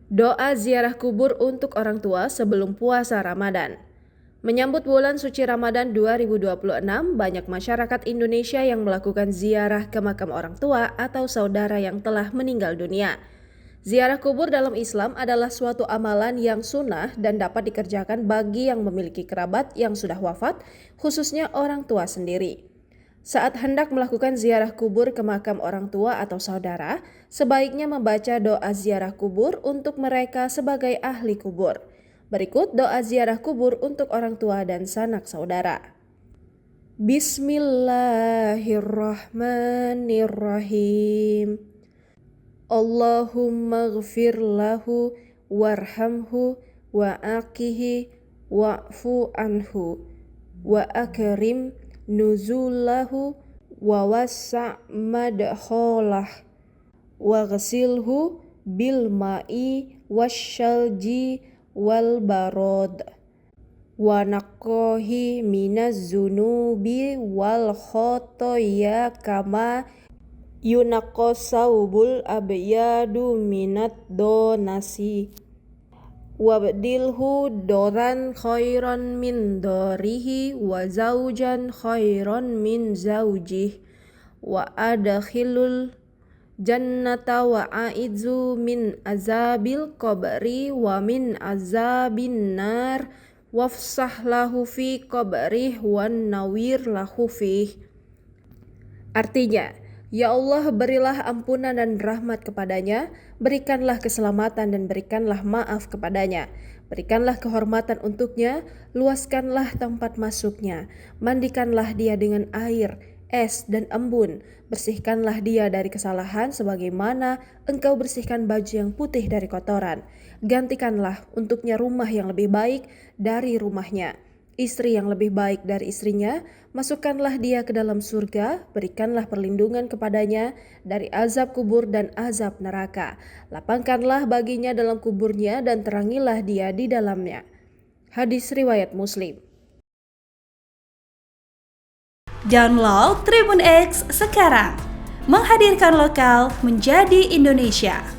Doa ziarah kubur untuk orang tua sebelum puasa Ramadan. Menyambut bulan suci Ramadan 2026, banyak masyarakat Indonesia yang melakukan ziarah ke makam orang tua atau saudara yang telah meninggal dunia. Ziarah kubur dalam Islam adalah suatu amalan yang sunnah dan dapat dikerjakan bagi yang memiliki kerabat yang sudah wafat, khususnya orang tua sendiri. Saat hendak melakukan ziarah kubur ke makam orang tua atau saudara, sebaiknya membaca doa ziarah kubur untuk mereka sebagai ahli kubur. Berikut doa ziarah kubur untuk orang tua dan sanak saudara. Bismillahirrahmanirrahim. Allahumma ghfir lahu warhamhu wa'aqihi wa'fu anhu wa akrim nuzulahu wa wassa' madkhalah wa ghasilhu bil ma'i wasyalji wal barad wa naqqahi minaz zunubi wal khotoya kama yunaqqasawbul abyadu minad donasi wabdilhu doran khairan min dorihi wa zaujan khairan min zaujih wa adkhilul jannata wa a'idzu min azabil qabri wa min azabin nar wafsah lahu fi qabrih wan nawir lahu fih. Artinya, ya Allah, berilah ampunan dan rahmat kepadanya, berikanlah keselamatan dan berikanlah maaf kepadanya, berikanlah kehormatan untuknya, luaskanlah tempat masuknya, mandikanlah dia dengan air, es, dan embun, bersihkanlah dia dari kesalahan sebagaimana engkau bersihkan baju yang putih dari kotoran, gantikanlah untuknya rumah yang lebih baik dari rumahnya, istri yang lebih baik dari istrinya, masukkanlah dia ke dalam surga, berikanlah perlindungan kepadanya dari azab kubur dan azab neraka. Lapangkanlah baginya dalam kuburnya dan terangilah dia di dalamnya. Hadis riwayat Muslim. Download Tribun X sekarang, menghadirkan lokal menjadi Indonesia.